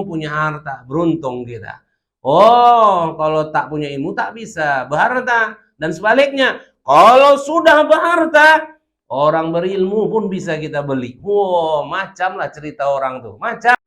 punya harta, beruntung kita. Oh, kalau tak punya ilmu tak bisa berharta. Dan sebaliknya, kalau sudah berharta, orang berilmu pun bisa kita beli. Wow, macam lah cerita orang tuh. Macam.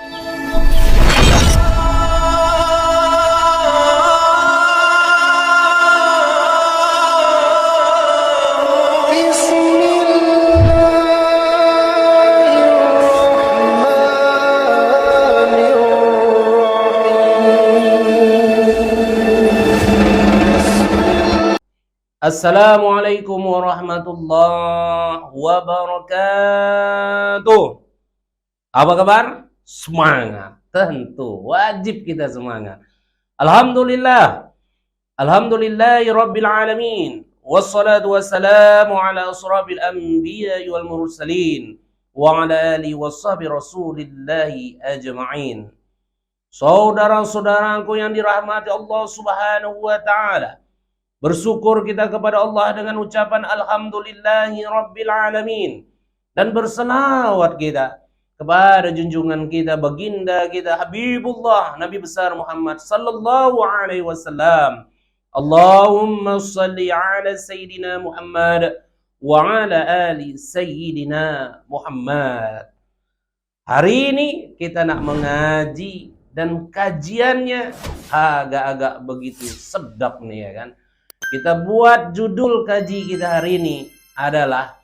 Assalamualaikum warahmatullahi wabarakatuh. Apa kabar? Semangat. Tentu wajib kita semangat. Alhamdulillah. Alhamdulillahi rabbil alamin. Wassalatu wassalamu ala asrafil anbiya wal mursalin wa ala alihi washabi rasulillahi ajma'in. Saudara-saudaraku yang dirahmati Allah Subhanahu wa taala, bersyukur kita kepada Allah dengan ucapan Alhamdulillahi Rabbil Alamin. Dan berselawat kita kepada junjungan kita, baginda kita, Habibullah, Nabi besar Muhammad sallallahu alaihi wasallam. Allahumma salli ala Sayyidina Muhammad wa ala ali Sayyidina Muhammad. Hari ini kita nak mengaji dan kajiannya agak-agak begitu sedap nih ya kan. Kita buat judul kaji kita hari ini adalah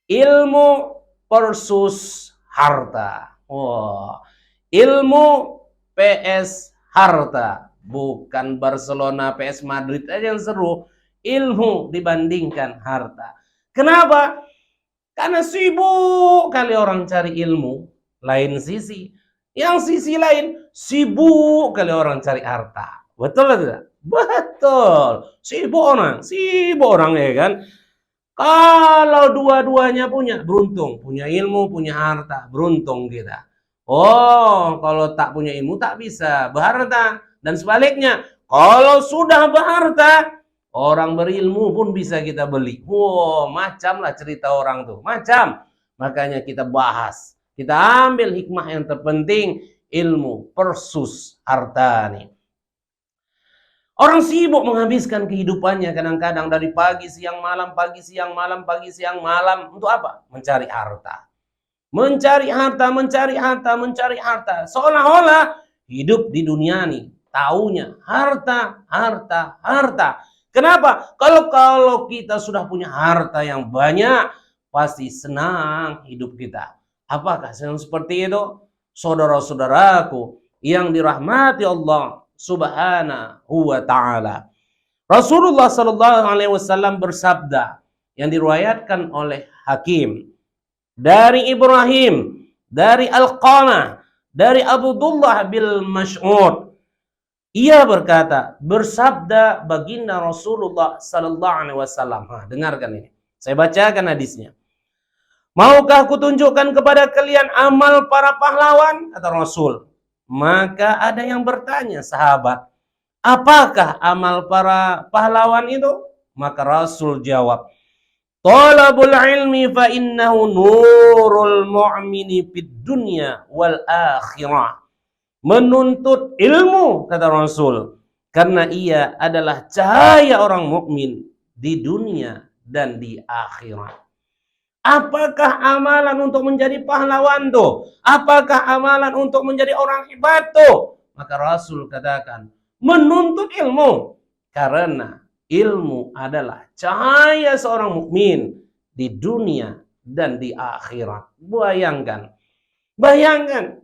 ilmu versus harta. Wah, ilmu PS harta. Bukan Barcelona PS Madrid aja yang seru. Ilmu dibandingkan harta. Kenapa? Karena sibuk kali orang cari ilmu. Lain sisi. Yang sisi lain sibuk kali orang cari harta. Betul atau tidak? Betul, sibuk orang ya kan. Kalau dua-duanya punya, beruntung. Punya ilmu, punya harta, beruntung kita. Oh, kalau tak punya ilmu tak bisa berharta. Dan sebaliknya, kalau sudah berharta, orang berilmu pun bisa kita beli. Wow, macam lah cerita orang tuh. Macam. Makanya kita bahas. Kita ambil hikmah yang terpenting, ilmu versus harta nih. Orang sibuk menghabiskan kehidupannya kadang-kadang dari pagi, siang, malam, pagi, siang, malam, pagi, siang, malam. Untuk apa? Mencari harta. Mencari harta, mencari harta, mencari harta. Seolah-olah hidup di dunia nih. Taunya harta, harta, harta. Kenapa? Kalau kita sudah punya harta yang banyak, pasti senang hidup kita. Apakah senang seperti itu? Saudara-saudaraku yang dirahmati Allah Subhanahu wa ta'ala. Rasulullah sallallahu alaihi wasallam bersabda yang diriwayatkan oleh Hakim dari Ibrahim, dari Alqamah, dari Abdullah bin Mas'ud. Ia berkata, bersabda baginda Rasulullah sallallahu alaihi wasallam. Dengarkan ini. Saya bacakan hadisnya. Maukah kutunjukkan kepada kalian amal para pahlawan? Kata Rasul. Maka ada yang bertanya, sahabat, apakah amal para pahlawan itu? Maka Rasul jawab, talabul ilmi fa innahu nurul mu'mini fid dunya wal akhirah. Menuntut ilmu, kata Rasul, karena ia adalah cahaya orang mukmin di dunia dan di akhirat. Apakah amalan untuk menjadi pahlawan tuh? Apakah amalan untuk menjadi orang hebat tuh? Maka Rasul katakan, menuntut ilmu. Karena ilmu adalah cahaya seorang mukmin di dunia dan di akhirat. Bayangkan. Bayangkan.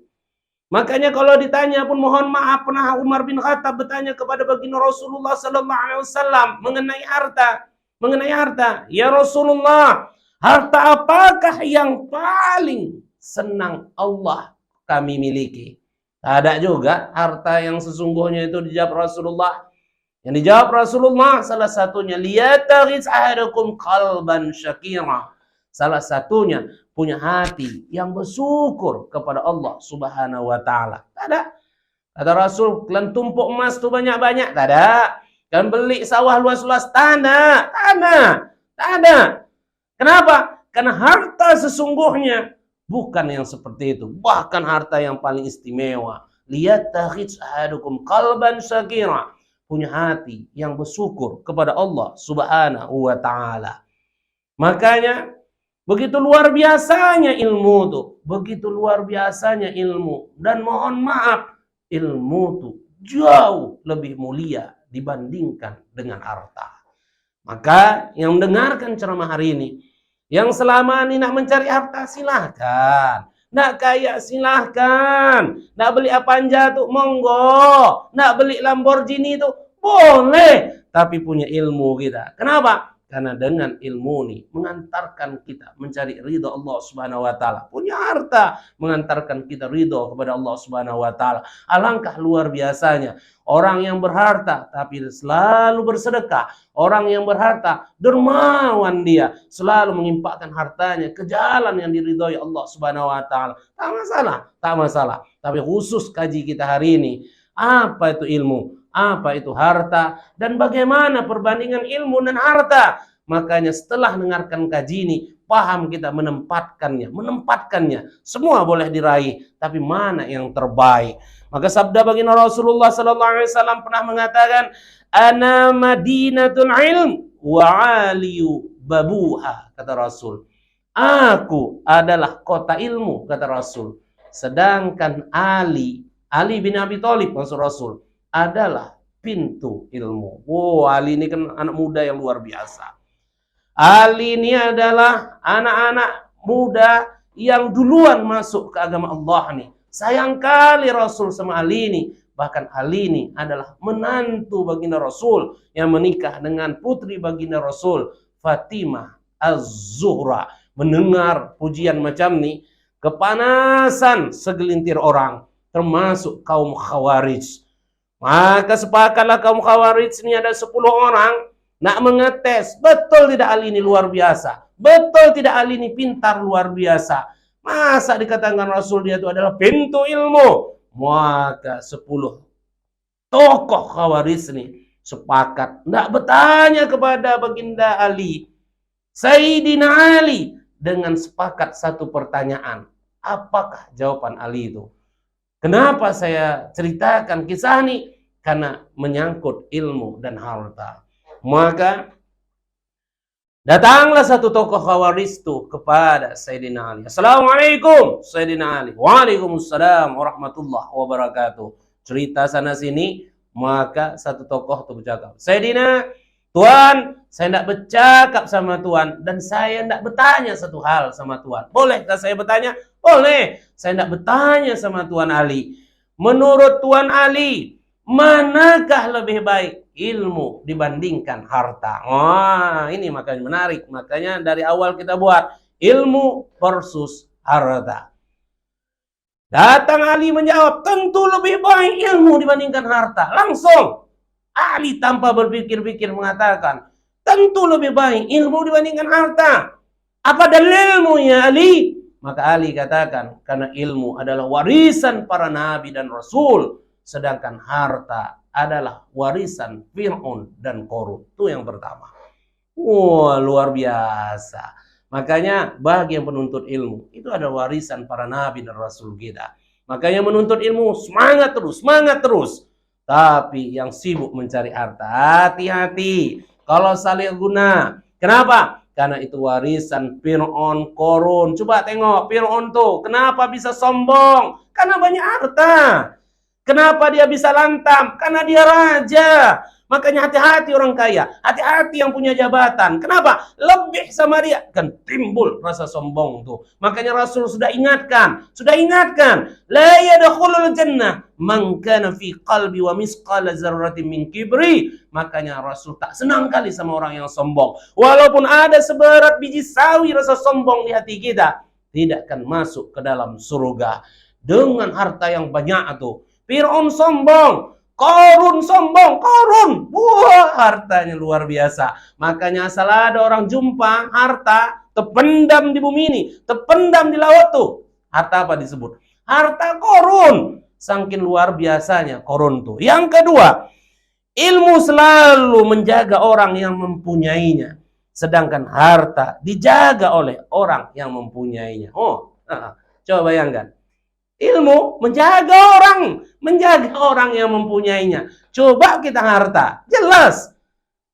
Makanya kalau ditanya pun mohon maaf, pernah Umar bin Khattab bertanya kepada baginda Rasulullah sallallahu alaihi wasallam mengenai harta. Mengenai harta. Ya Rasulullah, harta apakah yang paling senang Allah kami miliki? Ada juga harta yang sesungguhnya itu dijawab Rasulullah. Yang dijawab Rasulullah salah satunya liyataghiz ahadukum qalban syakira. Salah satunya punya hati yang bersyukur kepada Allah Subhanahu wa taala. Ada. Kata Rasul, kalian tumpuk emas tuh banyak-banyak? Tak ada. Kalian beli sawah luas-luas? Tak ada. Tak ada. Tak ada. Kenapa? Karena harta sesungguhnya bukan yang seperti itu. Bahkan harta yang paling istimewa. liyattakhidz ahadukum qalban syakira. Punya hati yang bersyukur kepada Allah Subhanahu wa taala. Makanya begitu luar biasanya ilmu tuh, begitu luar biasanya ilmu, dan mohon maaf, ilmu tuh jauh lebih mulia dibandingkan dengan harta. Maka yang mendengarkan ceramah hari ini, yang selama ini nak mencari harta silahkan, nak kaya silahkan, nak beli Avanza tuh monggo, nak beli Lamborghini tuh boleh, tapi punya ilmu kita. Kenapa? Karena dengan ilmu ini mengantarkan kita mencari ridha Allah Subhanahu wa taala. Punya harta mengantarkan kita ridha kepada Allah Subhanahu wa taala. Alangkah luar biasanya orang yang berharta tapi selalu bersedekah. Orang yang berharta dermawan, dia selalu mengimpakkan hartanya ke jalan yang diridhoi Allah Subhanahu wa taala. Tak masalah, tak masalah. Tapi khusus kaji kita hari ini, apa itu ilmu? Apa itu harta? Dan bagaimana perbandingan ilmu dan harta? Makanya setelah dengarkan kaji ini, paham kita menempatkannya. Semua boleh diraih, tapi mana yang terbaik? Maka sabda baginda Rasulullah sallallahu alaihi wasallam pernah mengatakan, "Ana madinatul ilm wa aliyu babuha," kata Rasul. Aku adalah kota ilmu, kata Rasul. Sedangkan Ali bin Abi Thalib, maksud Rasul, adalah pintu ilmu. Ali ini kan anak muda yang luar biasa. Ali ini adalah anak-anak muda yang duluan masuk ke agama Allah nih. Sayang kali Rasul sama Ali ini. Bahkan Ali ini adalah menantu baginda Rasul yang menikah dengan putri baginda Rasul, Fatimah Az-Zuhra. Mendengar pujian macam ini, kepanasan segelintir orang, termasuk kaum Khawarij. Maka sepakatlah kaum Khawarij ini ada 10 orang nak mengetes, betul tidak Ali ini luar biasa? Betul tidak Ali ini pintar luar biasa? Masa dikatakan Rasul dia itu adalah pintu ilmu? Maka 10 tokoh Khawarij ini sepakat nak bertanya kepada baginda Ali, Sayyidina Ali, dengan sepakat satu pertanyaan. Apakah jawaban Ali itu? Kenapa saya ceritakan kisah ini? Karena menyangkut ilmu dan harta. Maka datanglah satu tokoh Khawarij itu kepada Sayyidina Ali. Assalamualaikum Sayyidina Ali. Waalaikumsalam warahmatullahi wabarakatuh. Cerita sana sini, maka satu tokoh itu bercakap, Sayyidina, Tuan, saya tidak bercakap sama Tuan dan saya tidak bertanya satu hal sama Tuan. Bolehkah saya bertanya? Boleh. Saya tidak bertanya sama Tuan Ali. Menurut Tuan Ali, manakah lebih baik ilmu dibandingkan harta? Wah, ini makanya menarik. Makanya dari awal kita buat ilmu versus harta. Datang Ali menjawab, tentu lebih baik ilmu dibandingkan harta. Langsung Ali tanpa berpikir-pikir mengatakan, tentu lebih baik ilmu dibandingkan harta. Apa dalilmu ya Ali? Maka Ali katakan, karena ilmu adalah warisan para nabi dan rasul, sedangkan harta adalah warisan Fir'aun dan Qarun. Itu yang pertama. Wah, luar biasa. Makanya bagi yang penuntut ilmu, itu ada warisan para nabi dan rasul kita. Makanya menuntut ilmu, semangat terus, semangat terus. Tapi yang sibuk mencari harta, hati-hati. Kalau saling guna. Kenapa? Karena itu warisan Fir'aun, Qarun. Coba tengok Fir'aun tuh. Kenapa bisa sombong? Karena banyak harta. Kenapa dia bisa lantam? Karena dia raja. Makanya hati-hati orang kaya. Hati-hati yang punya jabatan. Kenapa? Lebih sama dia. Kan timbul rasa sombong tuh. Makanya Rasul sudah ingatkan. Sudah ingatkan. La yadkhulul jannah man kana fi qalbi wa misqala dzarratin min kibri. Makanya Rasul tak senang kali sama orang yang sombong. Walaupun ada seberat biji sawi rasa sombong di hati kita, tidak akan masuk ke dalam surga. Dengan harta yang banyak tuh. Fir'aun sombong. Qarun sombong, Qarun, wah hartanya luar biasa. Makanya asal ada orang jumpa harta terpendam di bumi ini, terpendam di laut tuh. Harta apa disebut? Harta Qarun. Saking luar biasanya Qarun tuh. Yang kedua, ilmu selalu menjaga orang yang mempunyainya, sedangkan harta dijaga oleh orang yang mempunyainya. Oh, coba bayangkan. Ilmu menjaga orang yang mempunyainya. Coba kita harta, jelas.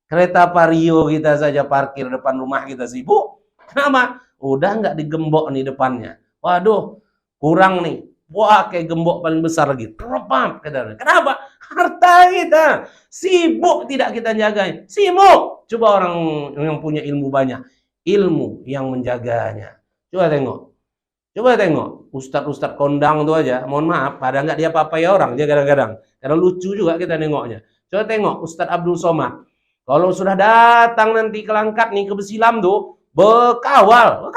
Kereta Vario kita saja parkir depan rumah kita sibuk. Kenapa? Udah nggak digembok nih depannya. Waduh, kurang nih. Wah, kayak gembok paling besar lagi. Terpap. Kenapa? Harta kita. Sibuk tidak kita jagain. Sibuk. Coba orang yang punya ilmu banyak. Ilmu yang menjaganya. Coba tengok. Ustadz kondang itu aja, mohon maaf, pada nggak dia papai orang, dia kadang-kadang. Karena lucu juga kita nengoknya. Coba tengok Ustadz Abdul Somad. Kalau sudah datang nanti ke Langkat nih, ke Besilam tuh, bekawal.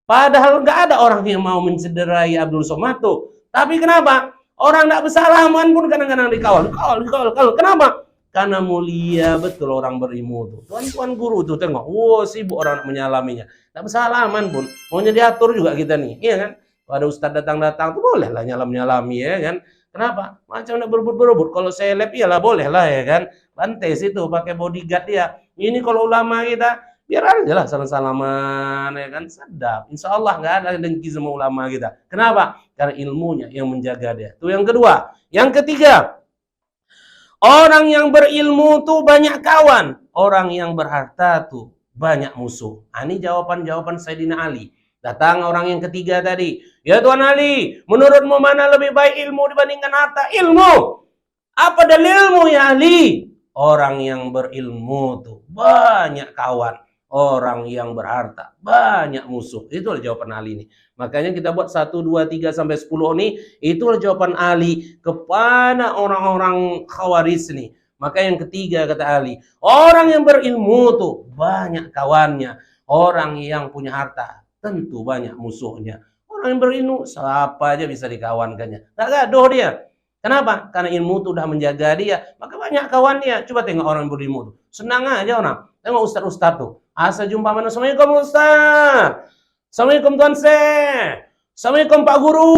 Padahal nggak ada orang yang mau mencederai Abdul Somad tuh. Tapi kenapa? Orang nggak bersalaman pun kadang-kadang dikawal. Kenapa? Karena mulia betul orang berilmu tuh. Tuan guru tuh tengok, sibuk orang menyalaminya. Tak bersalaman pun, maunya diatur juga kita nih, iya kan? Kalau ada ustadz datang-datang tuh bolehlah nyalam-nyalami ya kan? Kenapa? Macam nak berebut-berebut. Kalau seleb iyalah bolehlah ya kan? Bantai situ pakai bodyguard dia. Ini kalau ulama kita biar aja lah salam-salaman ya kan, sedap. Insya Allah nggak ada dengki sama ulama kita. Kenapa? Karena ilmunya yang menjaga dia. Itu yang kedua. Yang ketiga, orang yang berilmu tuh banyak kawan. Orang yang berharta tuh banyak musuh. Ini jawaban Sayyidina Ali. Datang orang yang ketiga tadi. Ya Tuan Ali, menurutmu mana lebih baik ilmu dibandingkan harta? Ilmu. Apa dalilmu ya Ali? Orang yang berilmu tuh banyak kawan. Orang yang berharta banyak musuh. Itulah jawaban Ali nih. Makanya kita buat 1, 2, 3 sampai 10 nih. Itulah jawaban Ali kepada orang-orang Khawarij nih. Maka yang ketiga kata Ali, orang yang berilmu tuh banyak kawannya. Orang yang punya harta tentu banyak musuhnya. Orang yang berilmu siapa aja bisa dikawankannya. Gak gaduh dia. Kenapa? Karena ilmu tuh udah menjaga dia. Maka banyak kawannya. Coba tengok orang yang berilmu tuh. Senang aja orang. Tengok ustaz-ustaz tuh. Asal jumpa mana. Assalamualaikum Ustaz. Assalamualaikum Tuan Syekh. Assalamualaikum Pak Guru.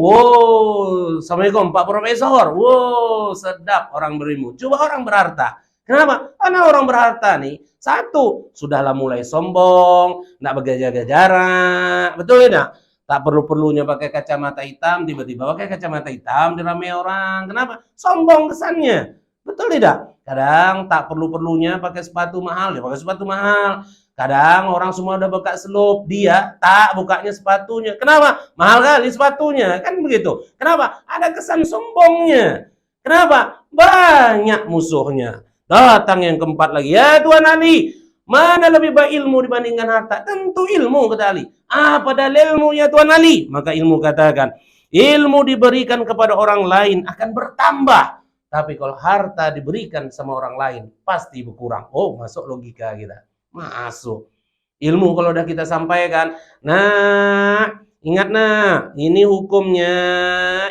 Wow. Assalamualaikum Pak Profesor. Wow. Sedap orang berilmu. Coba orang berharta. Kenapa? Karena orang berharta nih. Satu. Sudahlah mulai sombong. Nggak berjaga jarak. Betul ya? Tak perlu-perlunya pakai kacamata hitam. Tiba-tiba pakai kacamata hitam. Diramai orang. Kenapa? Sombong kesannya. Betul tidak? Kadang tak perlu-perlunya pakai sepatu mahal, dia pakai sepatu mahal. Kadang orang semua udah buka selop, dia tak bukanya sepatunya. Kenapa? Mahal kali sepatunya, kan begitu. Kenapa? Ada kesan sombongnya. Kenapa? Banyak musuhnya. Datang yang keempat lagi. Ya Tuan Ali, mana lebih baik ilmu dibandingkan harta? Tentu ilmu, kata Ali. Apa dalilmu ya Tuan Ali? Maka ilmu katakan, ilmu diberikan kepada orang lain akan bertambah. Tapi kalau harta diberikan sama orang lain, pasti berkurang. Oh, masuk logika kita. Masuk. Ilmu kalau udah kita sampaikan. Nah, ingat nah, ini hukumnya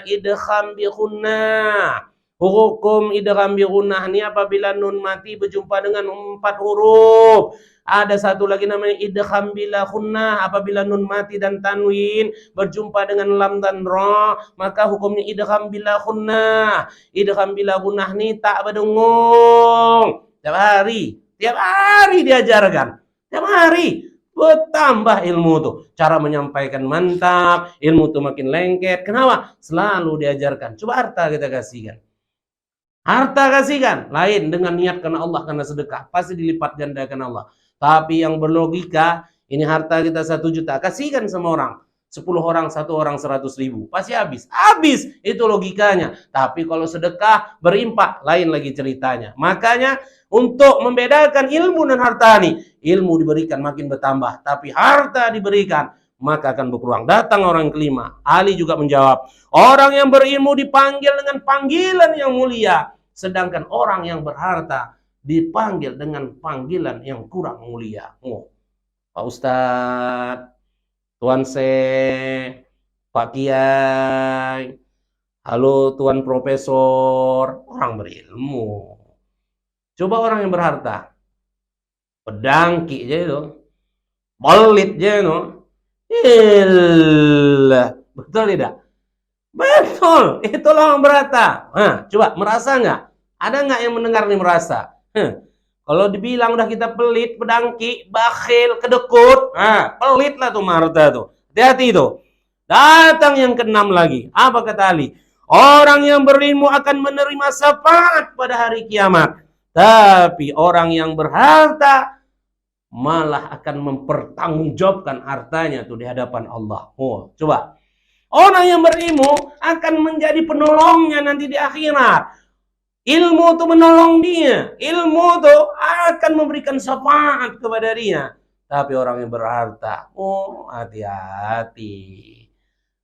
idgham bi gunnah. Hukum idgham bi gunnah ini apabila nun mati berjumpa dengan 4 huruf. Ada satu lagi namanya idgham bila gunnah, apabila nun mati dan tanwin berjumpa dengan lam dan ra, maka hukumnya idgham bila gunnah. Idgham bila gunnah nih tak berdengung. Tiap hari diajarkan. Tiap hari bertambah ilmu tuh. Cara menyampaikan mantap, ilmu tuh makin lengket. Kenapa? Selalu diajarkan. Coba harta kita kasihkan. Harta kasihkan. Lain dengan niat karena Allah, karena sedekah. Pasti dilipat gandakan Allah. Tapi yang berlogika, ini harta kita 1 juta, kasihkan sama orang. 10 orang, 1 orang 100.000. Pasti habis. Habis, itu logikanya. Tapi kalau sedekah, berimpak, lain lagi ceritanya. Makanya, untuk membedakan ilmu dan harta nih, ilmu diberikan makin bertambah. Tapi harta diberikan, maka akan berkurang. Datang orang kelima. Ali juga menjawab, orang yang berilmu dipanggil dengan panggilan yang mulia. Sedangkan orang yang berharta dipanggil dengan panggilan yang kurang mulia. Oh, Pak Ustadz, Tuan Syekh, Pak Kiai, halo Tuan Profesor, orang berilmu. Coba orang yang berharta, pedangki aja itu, pelit aja itu. Betul tidak? Betul, itulah orang berharta. Nah, coba merasa nggak? Ada nggak yang mendengar nih merasa? Kalau dibilang udah kita pelit, pedangki, bakhil, kedekut, pelit lah tuh harta tuh. Hati-hati tuh. Datang yang keenam lagi. Apa kata Ali? Orang yang berilmu akan menerima syafaat pada hari kiamat. Tapi orang yang berharta malah akan mempertanggungjawabkan hartanya tuh di hadapan Allah. Oh, coba. Orang yang berilmu akan menjadi penolongnya nanti di akhirat. Ilmu itu menolong dia. Ilmu itu akan memberikan syafaat kepada dia. Tapi orang yang berharta, oh hati-hati.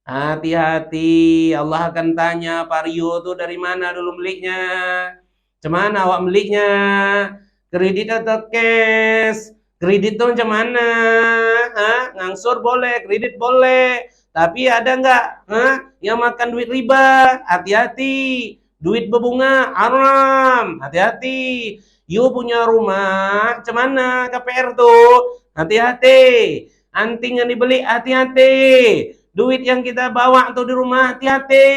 Hati-hati, Allah akan tanya, Pak Rio tuh dari mana dulu belinya? Cemana awak belinya? Kredit atau cash? Kredit tuh macam mana? Ngangsur boleh, kredit boleh. Tapi ada nggak yang makan duit riba? Hati-hati. Duit berbunga haram. Hati-hati. You punya rumah, cemana KPR tuh? Hati-hati. Anting yang dibeli, hati-hati. Duit yang kita bawa tuh di rumah, hati-hati.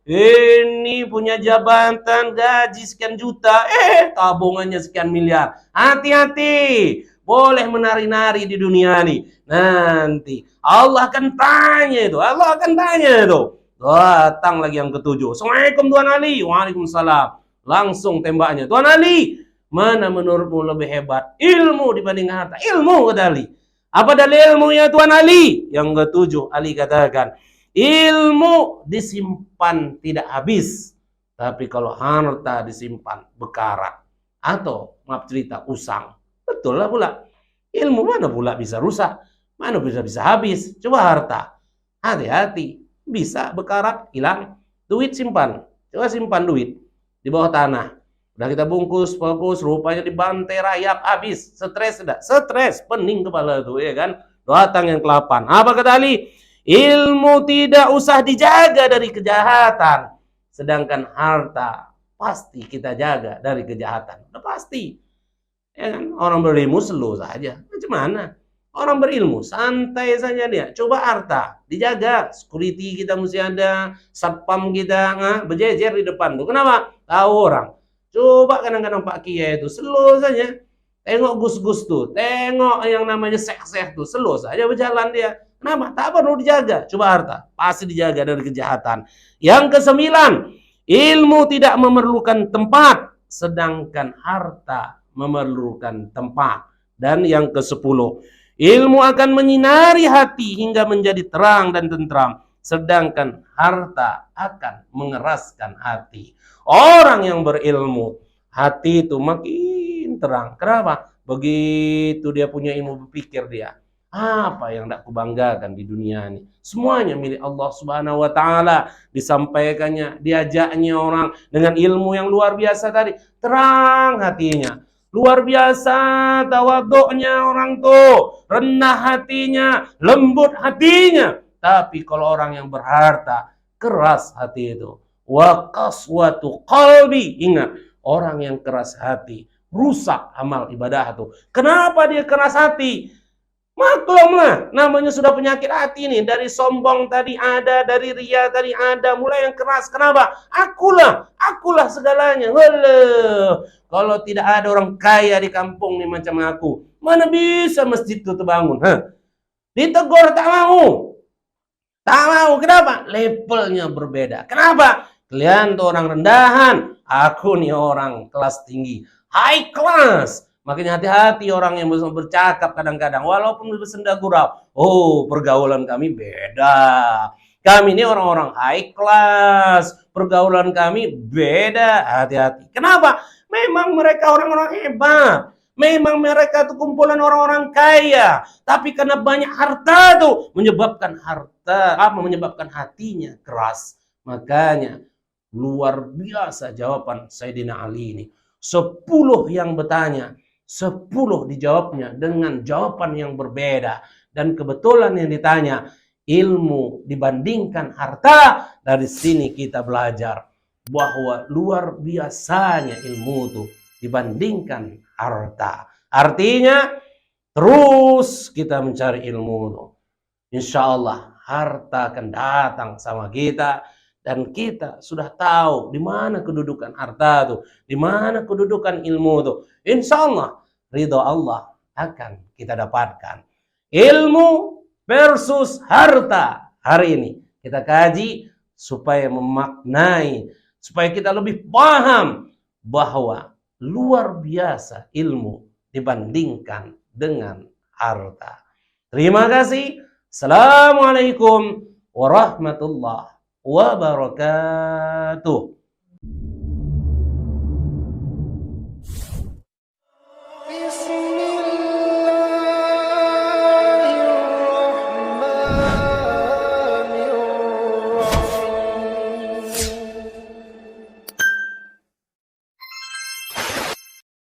Ini punya jabatan gaji sekian juta, tabungannya sekian miliar. Hati-hati. Boleh menari-nari di dunia ini. Nanti Allah akan tanya itu. Allah akan tanya itu. Datang lagi yang ketujuh. Assalamualaikum Tuan Ali. Waalaikumsalam. Langsung tembaknya. Tuan Ali, mana menurutmu lebih hebat? Ilmu dibandingkan harta. Ilmu, kata Ali. Apa dalil ilmunya Tuan Ali? Yang ketujuh, Ali katakan, ilmu disimpan tidak habis. Tapi kalau harta disimpan bekarat. Atau, maaf cerita, usang. Betul lah pula. Ilmu mana pula bisa rusak? Mana bisa habis? Coba harta. Hati-hati. Bisa bekarat, hilang. Duit simpan. Coba simpan duit di bawah tanah. Udah kita bungkus, rupanya dibantai rayap, habis. Stres sudah. Stres, pening kepala itu, ya kan? Datang yang ke-8. Apa kata Ali? Ilmu tidak usah dijaga dari kejahatan. Sedangkan harta pasti kita jaga dari kejahatan. Udah pasti. Ya kan? Orang berilmu slow saja. Macam mana? Orang berilmu santai saja dia. Coba harta dijaga. Security kita mesti ada. Satpam kita berjejer di depan tuh. Kenapa? Tahu orang. Coba kadang-kadang Pak Kiai itu slow saja. Tengok Gus-Gus tuh. Tengok yang namanya Syekh tuh. Slow saja berjalan dia. Kenapa? Tak perlu dijaga. Coba harta. Pasti dijaga dari kejahatan. Yang ke-9. Ilmu tidak memerlukan tempat. Sedangkan harta memerlukan tempat. Dan yang ke-10. Ilmu akan menyinari hati hingga menjadi terang dan tentram. Sedangkan harta akan mengeraskan hati. Orang yang berilmu, hati itu makin terang. Kenapa? Begitu dia punya ilmu berpikir dia. Apa yang tak kubanggakan di dunia ini? Semuanya milik Allah Subhanahu wa Ta'ala. Disampaikannya, diajaknya orang dengan ilmu yang luar biasa tadi. Terang hatinya. Luar biasa tawaduknya orang tuh. Rendah hatinya, lembut hatinya. Tapi kalau orang yang berharta, keras hati itu. Wa qaswatu qalbi. Ingat, orang yang keras hati rusak amal ibadah itu. Kenapa dia keras hati? Maklumlah, namanya sudah penyakit hati nih. Dari sombong tadi ada, dari ria tadi ada, mulai yang keras. Kenapa? Akulah segalanya. Walah, kalau tidak ada orang kaya di kampung nih macam aku, mana bisa masjid itu terbangun? Ditegur tak mau. Tak mau, kenapa? Levelnya berbeda. Kenapa? Kalian tuh orang rendahan, aku nih orang kelas tinggi, high class. Makanya hati-hati orang yang bercakap kadang-kadang, walaupun bersenda gurau. Oh, pergaulan kami beda. Kami ini orang-orang high class, pergaulan kami beda. Hati-hati. Kenapa? Memang mereka orang-orang hebat. Memang mereka tuh kumpulan orang-orang kaya. Tapi karena banyak harta tuh, menyebabkan hatinya keras. Makanya, luar biasa jawaban Sayyidina Ali ini. 10 yang bertanya, 10 dijawabnya dengan jawaban yang berbeda. Dan kebetulan yang ditanya, ilmu dibandingkan harta. Dari sini kita belajar bahwa luar biasanya ilmu itu dibandingkan harta. Artinya, terus kita mencari ilmu itu. Insya Allah, harta akan datang sama kita. Dan kita sudah tahu di mana kedudukan harta itu, di mana kedudukan ilmu itu. Insya Allah, ridho Allah akan kita dapatkan. Ilmu versus harta. hari ini kita kaji supaya memaknai, supaya kita lebih paham bahwa luar biasa ilmu dibandingkan dengan harta. Terima kasih. Assalamualaikum warahmatullahi wabarakatuh.